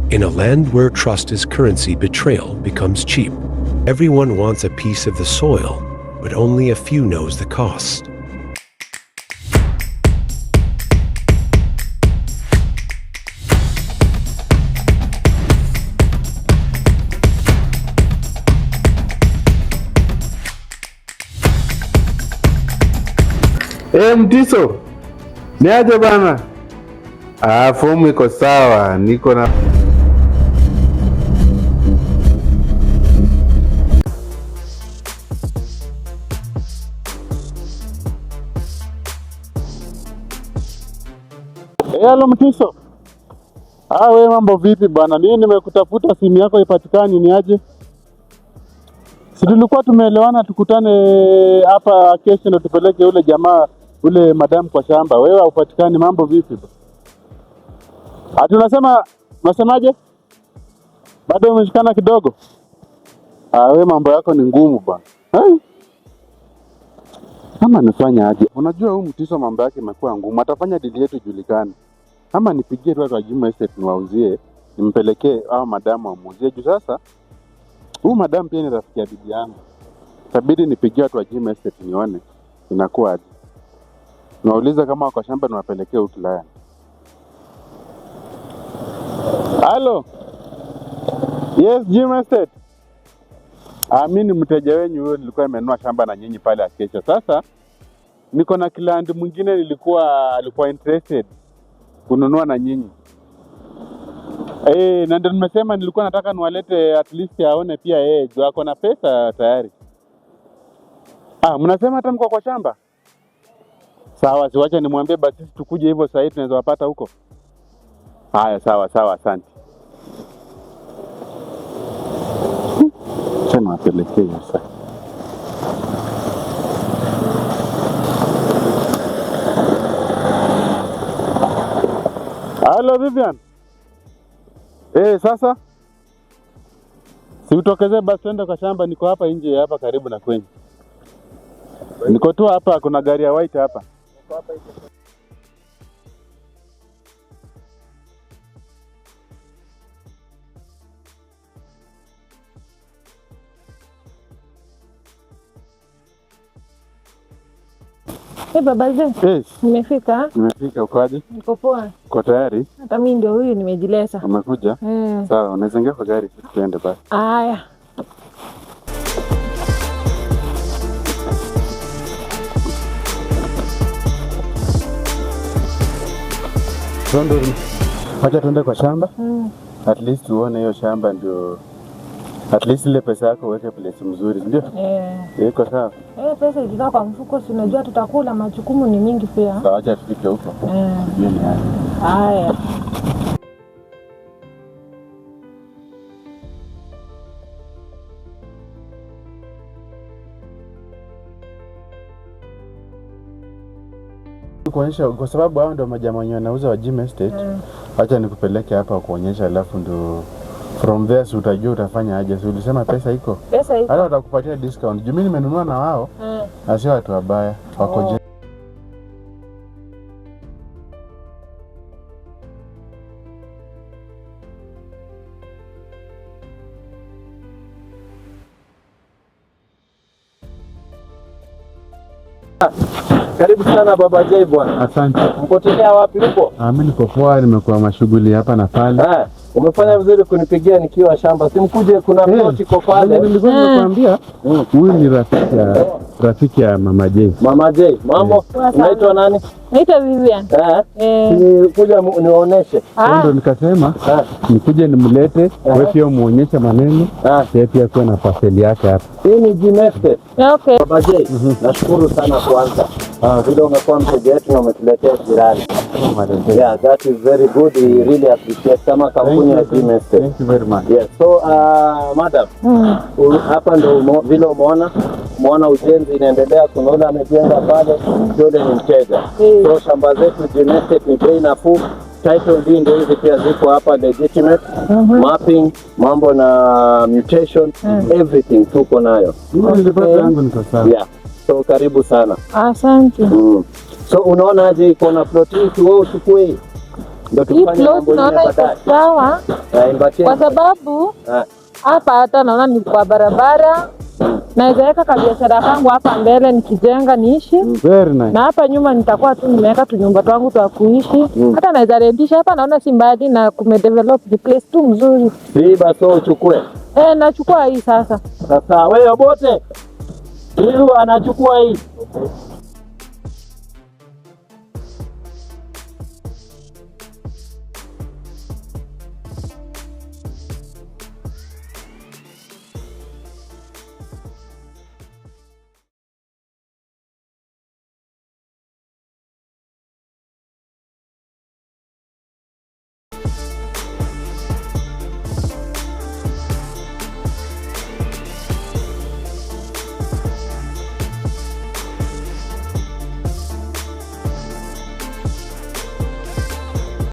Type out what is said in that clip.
In a land where trust is currency, betrayal becomes cheap. Everyone wants a piece of the soil, but only a few knows the cost. Mtiso, niaje bana? Fomu iko sawa, niko na Halo Mtiso. We mambo vipi bwana? Mimi nimekutafuta simu yako ipatikani, ni aje? Si tulikuwa tumeelewana tukutane hapa kesho na tupeleke ule jamaa ule madam kwa shamba. Wewe haupatikani, mambo vipi? Ati unasemaje? Bado umeshikana kidogo? We mambo yako ni ngumu bwana. Ama nifanya aje? Unajua huyu Mtiso mambo yake imekuwa ngumu. Atafanya dili yetu ijulikane. Ama nipigie tu kwa Juma Estate niwauzie, nimpelekee au madamu amuuzie. Juu sasa huyu madamu pia ni rafiki ya bibi yangu. Itabidi nipigie watu wa Juma Estate nione inakuwa aje. Nauliza kama wako shamba niwapelekee ukulaya. Halo. Yes, Juma Estate. Mimi ni mteja wenu huyo, nilikuwa nimenunua shamba na nyinyi pale Acacia. Sasa niko na client mwingine alikuwa interested kununua na nyinyi. Na ndio nimesema nilikuwa nataka niwalete at least aone pia juu ako na pesa tayari. Mnasema hata mko kwa shamba? Sawa, siwacha nimwambie basi tukuje hivyo sasa tunaweza wapata huko. Haya, sawa, asante. Tena wapelekee sasa. Halo Vivian. Sasa si utokeze basi twende kwa shamba, niko hapa nje hapa karibu na kwenye. Niko tu hapa, kuna gari ya white hapa. Niko hapa nje. Baba Zee. Yes. Nimefika. Uko aje? Niko poa. Uko tayari? Hata mimi ndio huyu nimejilesa. Umekuja? Sawa, unaweza ingia kwa gari tuende basi. Haya. Acha tuende kwa shamba. At least uone hiyo shamba ndio. At least ile pesa yako uweke place mzuri, ndio? Iko sawa. Pesa ikitoka kwa mfuko si unajua tutakula, majukumu ni mingi pia. Sawa, acha tufike huko. Haya. Kuonyesha kwa sababu hao ndio majamaa wenyewe wanauza wa Juma Estate. Acha nikupeleke hapa kuonyesha, alafu ndio from there si utajua utafanya aje. Si ulisema pesa iko? Pesa iko. Hata watakupatia discount. Juu mimi nimenunua na wao. Na sio watu wabaya. Wako Karibu sana Baba Jay bwana. Asante. Mpotelea wapi huko? Mimi niko poa, nimekuwa mashughuli hapa na pale. Umefanya vizuri kunipigia nikiwa shamba. Simkuje kuna plot iko pale. Nilikuwa nimekwambia huyu ni rafiki ya Mama Jay. Mama Jay, mambo? Unaitwa nani? Naitwa Vivian. Kuja niwaoneshe. Ndio nikasema nikuje nimlete, wewe pia muonyeshe maneno. Yeye pia kwa na parcel yake hapa. Hii ni Jimeste. Okay. Baba Jay, nashukuru sana kwanza. Vile umekuwa mteja wetu na umetuletea jirani. Yeah, that is very good. We really appreciate kama kampuni ya Jimeste. Thank you very much. Yes. So madam, hapa ndo vile umeona ujenzi inaendelea, kuna ule amejenga pale, yule ni mteja. So shamba zetu Jimeste ni bei nafuu. Title deed ndio hizi pia ziko hapa, legitimate. Mapping, mambo na mutation, everything tuko nayo. Yeah. So karibu sana. Asante. So unaona aje iko na plot hii wewe uchukue? Ndio hii tufanye plot mambo naona yenyewe iko baadaye. sawa, kwa sababu hapa hata naona ni kwa barabara. Naweza weka kabiashara kangu hapa mbele nikijenga niishi. Very nice. Na hapa nyuma nitakuwa tu nimeweka tunyumba twangu twa kuishi. Hata naweza rendisha hapa, naona si mbali na kumedevelop the place tu mzuri. Biba, so uchukue. Nachukua hii sasa. Sasa wewe bote. Huyu anachukua hii.